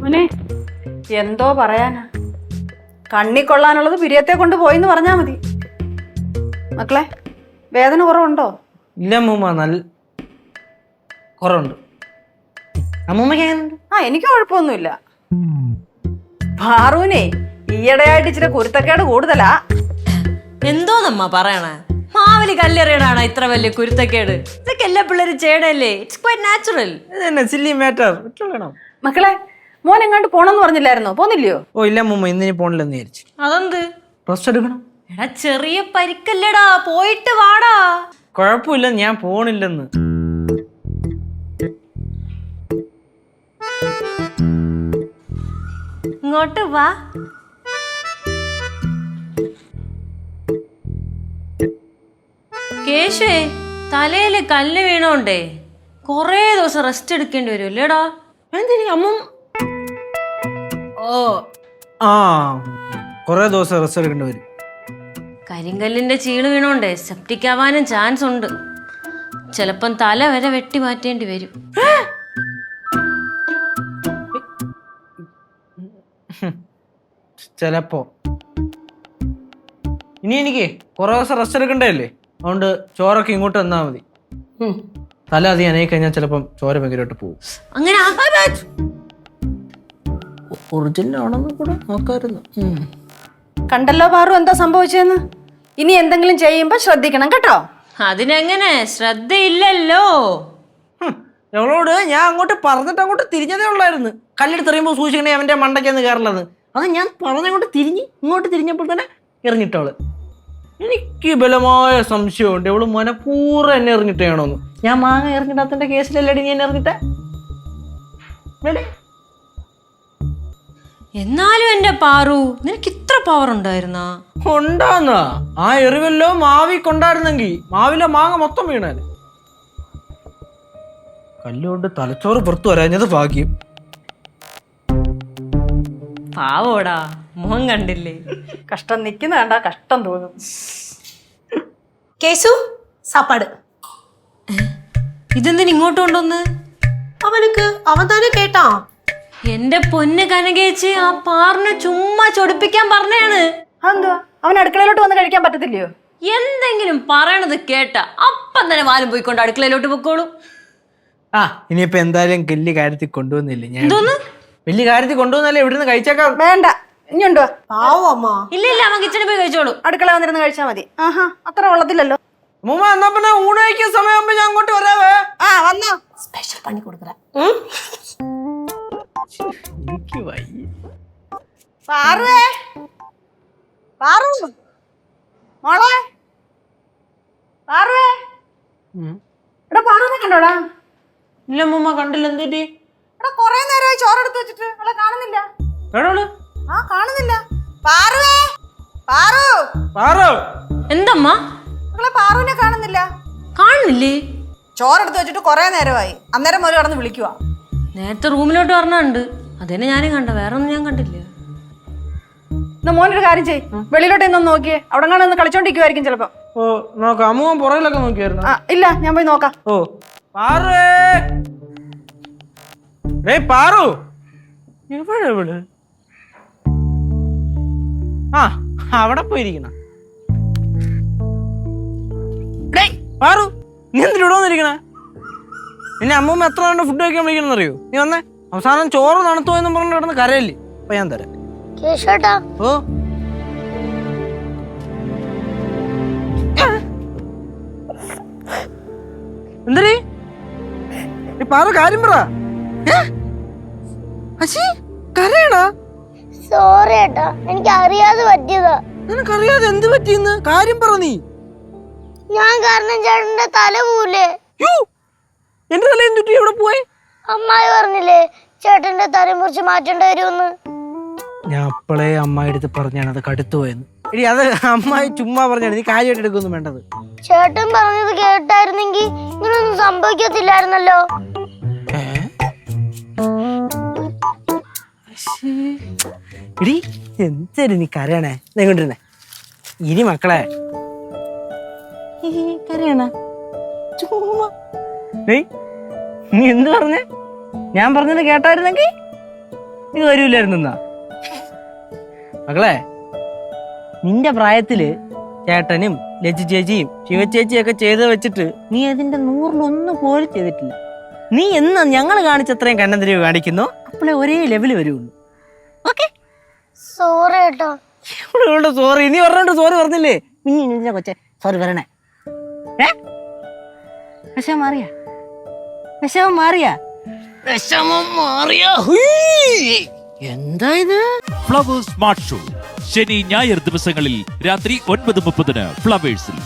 മോനെ എന്തോ പറയാനാ, കണ്ണി കൊള്ളാനുള്ളത് പിരിയത്തെ കൊണ്ട് പോയിന്ന് പറഞ്ഞാ മതി. മക്കളെ വേദന കുറവുണ്ടോ? ഇല്ല അമ്മൂമ്മ, നല്ല കുറവുണ്ട്. അമ്മൂമ്മക്ക് എങ്ങനെയുണ്ട്? എനിക്ക് കുഴപ്പമൊന്നുമില്ല. പാറൂനെ ഈയിടെയായിട്ട് ഇച്ചിരി കുരുത്തക്കേട് കൂടുതലാ. എന്തോന്നമ്മ പറയണേ? മാവില് കല്ലെറിയണാണ് ഇത്ര വലിയ കുരുത്തക്കേട്? ഇതൊക്കെ എല്ലാ പിള്ളേരും ചെയ്യണല്ലേ. It's quite natural. Silly matter. മക്കളെ മോൻ എങ്ങാണ്ട് പോണെന്ന് പറഞ്ഞില്ലായിരുന്നോ? പോന്നില്ലയോ? ഓ ഇല്ല അമ്മൂമ്മ, ഇന്നിനി പോണില്ലെന്ന് വിചാരിച്ചു. അതെന്ത്? റെസ്റ്റ് എടുക്കണം. എടാ ചെറിയ പരിക്കല്ലേടാ, പോയിട്ട് വാടാ. കുഴപ്പമില്ല, ഞാൻ പോണില്ലെന്ന്. ഇങ്ങോട്ട് വാ. കേശുവേ, തലയില് കല്ല് വീണോണ്ടേ കൊറേ ദിവസം റെസ്റ്റ് എടുക്കേണ്ടി വരും അല്ലേടാ? എന്തിന് അമ്മ? ഓ ആ, കൊറേ ദിവസം റെസ്റ്റ് എടുക്കേണ്ടി വരും. കരിങ്കല്ലിന്റെ ചീള് വീണോണ്ടേ സെപ്റ്റിക് ആവാനും ചാൻസ് ഉണ്ട്. ചിലപ്പം തല വരെ വെട്ടി മാറ്റേണ്ടി വരും. ചിലപ്പോ. ഇനി എനിക്ക് കുറെ ദിവസം റെസ്റ്റ് എടുക്കണ്ടല്ലേ, അതുകൊണ്ട് ചോറൊക്കെ ഇങ്ങോട്ട് തന്നാ മതി. തല അധികം അനയി കഴിഞ്ഞാൽ ചിലപ്പം ചോര ഭയങ്കരമായിട്ട് പോകും. അങ്ങനെ ഒറിജിനൽ ആണെന്ന് കൂടെ നോക്കായിരുന്നു. കണ്ടല്ലോ പാറു എന്താ സംഭവിച്ചെന്ന്. ഇനി എന്തെങ്കിലും ചെയ്യുമ്പോ ശ്രദ്ധിക്കണം കേട്ടോ. അതിനെങ്ങനെ ശ്രദ്ധയില്ലല്ലോ. എവളോട് ഞാൻ അങ്ങോട്ട് പറഞ്ഞിട്ട് അങ്ങോട്ട് തിരിഞ്ഞതേ ഉള്ളായിരുന്നു. കല്ലെടുത്തെറിയുമ്പോൾ സൂക്ഷിക്കണേ അവന്റെ മണ്ടയ്ക്കെന്ന് കയറലെന്ന്. അത് ഞാൻ പറഞ്ഞങ്ങോട്ട് തിരിഞ്ഞ് ഇങ്ങോട്ട് തിരിഞ്ഞപ്പോൾ തന്നെ എറിഞ്ഞിട്ടവള്. എനിക്ക് ബലമായ സംശയമുണ്ട് ഇവള് മനഃപൂർവ്വം എന്നെ എറിഞ്ഞിട്ടാണോന്ന്. ഞാൻ മാങ്ങ എറിഞ്ഞിട്ടാത്തിന്റെ കേസിലല്ലേ ഞാൻ എറിഞ്ഞിട്ടേ. എന്നാലും എന്റെ പാറു, നിനക്ക് ഇത്ര പവർ ഉണ്ടായിരുന്നാ? ഉണ്ടാന്നാ? ആ എറിവല്ലോ മാവി കൊണ്ടായിരുന്നെങ്കി മാവിലെ മാങ്ങ മൊത്തം വീണാല്. കല്ലുകൊണ്ട് തലച്ചോറ് പുറത്തു വരാഞ്ഞത് ഭാഗ്യം. പാവോടാ, മുഖം കണ്ടില്ലേ? കഷ്ടം നിക്കുന്ന കണ്ടാ കഷ്ടം തോന്നും. കേസു സാപ്പാട്. ഇതെന്തിന് ഇങ്ങോട്ട് കൊണ്ടുവന്ന്? അവൻ തന്നെ കേട്ടാ. എന്റെ പൊന്ന് കനകേച്ചി, ആ പാറിനെ ചുമ്മാ ചൊടിപ്പിക്കാൻ പറഞ്ഞാണ്. അതെന്തുവാ, അവൻ അടുക്കളയിലോട്ട് വന്ന് കഴിക്കാൻ പറ്റത്തില്ലയോ? എന്തെങ്കിലും പറയണത് കേട്ട അപ്പം തന്നെ വാലും പോയിക്കൊണ്ട് അടുക്കളയിലോട്ട് പൊക്കോളൂ. ആ ഇനിയിപ്പോ എന്തായാലും വലിയ കാര്യത്തിൽ കൊണ്ടുവന്നില്ലേ ഞാൻ. എന്തോന്ന് വലിയ കാര്യത്തിൽ കൊണ്ടുവന്നല്ലേ ഇവിടുന്ന് കഴിച്ചേക്കാം. വേണ്ട, ഇനിയുണ്ടോ? പാവോ അമ്മ. ഇല്ല ഇല്ല, അമ്മ കിച്ചണിൽ പോയി കഴിച്ചോളൂ. അടുക്കള വന്നിരുന്ന് കഴിച്ചാ മതി. ആഹാ, അത്ര ഉള്ളതില്ലല്ലോ. അമ്മൂമ്മ എന്നാ പിന്നെ ഊണ് കഴിക്കുന്ന സമയമാകുമ്പോ ഞാൻ അങ്ങോട്ട് വരാവേ. വന്നോ. സ്പെഷ്യൽ പണി കൊടുക്കറ. എനിക്ക് വയ്യ. പാറുവേ, പാറു മോളെ, പാറുവേ. എടാ പാറുവിനെ കണ്ടോടാ? ഇല്ല അമ്മൂമ്മ, കണ്ടില്ല. എന്തിട്ട്? എടാ കൊറേ നേരമായി ചോറെടുത്ത് വെച്ചിട്ട് അവളെ കാണുന്നില്ല. എവിടെയാണ്? കാണുന്നില്ല. പാറുവേ, പാറു. പാറു. എന്തമ്മ? അവളെ പാറുവിനെ കാണുന്നില്ല. കാണുന്നില്ലേ? ചോറെടുത്ത് വെച്ചിട്ട് കൊറേ നേരമായി. അന്നേരം മുതൽ കടന്ന് വിളിക്കുവാ. നേരത്തെ റൂമിലോട്ട് പറഞ്ഞുണ്ട്, അതന്നെ ഞാനും കണ്ട, വേറെ ഒന്നും ഞാൻ കണ്ടില്ല. എന്നാ മോനൊരു കാര്യം ചെയ്, വെളിയിലോട്ട് ഇന്നൊന്ന് നോക്കിയേ. അവിടെ കാണാൻ കളിച്ചോണ്ടിരിക്കുവായിരിക്കും ചിലപ്പോ. ഓ നോക്കാം. അമ്മൂമ്മ പുറകിലൊക്കെ നോക്കിയായിരുന്നു. ഇല്ല, ഞാൻ പോയി നോക്കാം. ഓ പാറു, പാറു എവിടെ? ആ അവിടെ പോയിരിക്കണ. പാറു, നീ എന്തിനൂടെ വന്നിരിക്കണ? നിന്നെ അമ്മൂമ്മ എത്ര കണ്ട് ഫുഡ് കഴിക്കാൻ വിളിക്കണം അറിയോ? നീ വന്നേ. അവസാനം ചോറ് തണുത്തു എന്നും പറഞ്ഞു കിടന്ന് കരയല്ലേ. അപ്പൊ ഞാൻ തരാം. ഓ എന്തരീ പാറു, കാര്യം പറ. കരയണ? സോറി ഏട്ടാ, എനിക്ക് അറിയാതെ പറ്റിയതാ. നിനക്കറിയാതെ എന്ത് പറ്റിയെന്ന് കാര്യം പറ. നീ ഞാൻ കാരണം ചേട്ടന്റെ തല പോവില്ലേ? എന്റെ തല എന്തുട്ടി? എവിടെ പോയി? അമ്മായി പറഞ്ഞില്ലേ ചേട്ടന്റെ തല മുറിച്ച് മാറ്റേണ്ടി വരുമെന്ന്. ഞാൻ അപ്പളേ അമ്മായി അടുത്ത് പറഞ്ഞാണ് അത് കടുത്തു പോയെന്ന്. എടി അത് അമ്മായി ചുമ്മാ പറഞ്ഞാണ്, നീ കാര്യമായിട്ട് എടുക്കൊന്നും വേണ്ടത്. ചേട്ടൻ പറഞ്ഞത് കേട്ടായിരുന്നെങ്കി ഇങ്ങനൊന്നും സംഭവിക്കത്തില്ലായിരുന്നല്ലോ. എടി എന്തായാലും നീ കരയണേ. കൊണ്ടിരുന്നേ ഇനി മക്കളെ കരയണ ചുമ്മാ. നീ എന്ത് പറഞ്ഞേ? ഞാൻ പറഞ്ഞത് കേട്ടായിരുന്നെങ്കിൽ ഇത് വരൂലായിരുന്നാ? മകളെ, നിന്റെ പ്രായത്തില് ചേട്ടനും ലജ്ജു ചേച്ചിയും ശിവചേച്ചിയൊക്കെ ചെയ്ത് വെച്ചിട്ട് നീ അതിന്റെ 100-1 പോലും ചെയ്തിട്ടില്ല. നീ എന്നാ ഞങ്ങൾ കാണിച്ചത്രയും കണ്ണന്തിരിവ് കാണിക്കുന്നോ അപ്പോഴേ ഒരേ ലെവല് വരുള്ളൂ. ഓക്കെ, സോറി കേട്ടോ. സോറി നീ പറഞ്ഞോണ്ട് സോറി പറഞ്ഞില്ലേ? ഇനി കൊച്ചെ സോറി പറയണേ. വിഷമം മാറിയാ? വിഷമം മാറിയാ? വിഷമം മാറിയാ? എന്താ ഇത്? ഫ്ലവേഴ്സ് സ്മാർട്ട് ഷോ ശനി ഞായർ ദിവസങ്ങളിൽ രാത്രി 9:30 ഫ്ലവേഴ്സിൽ.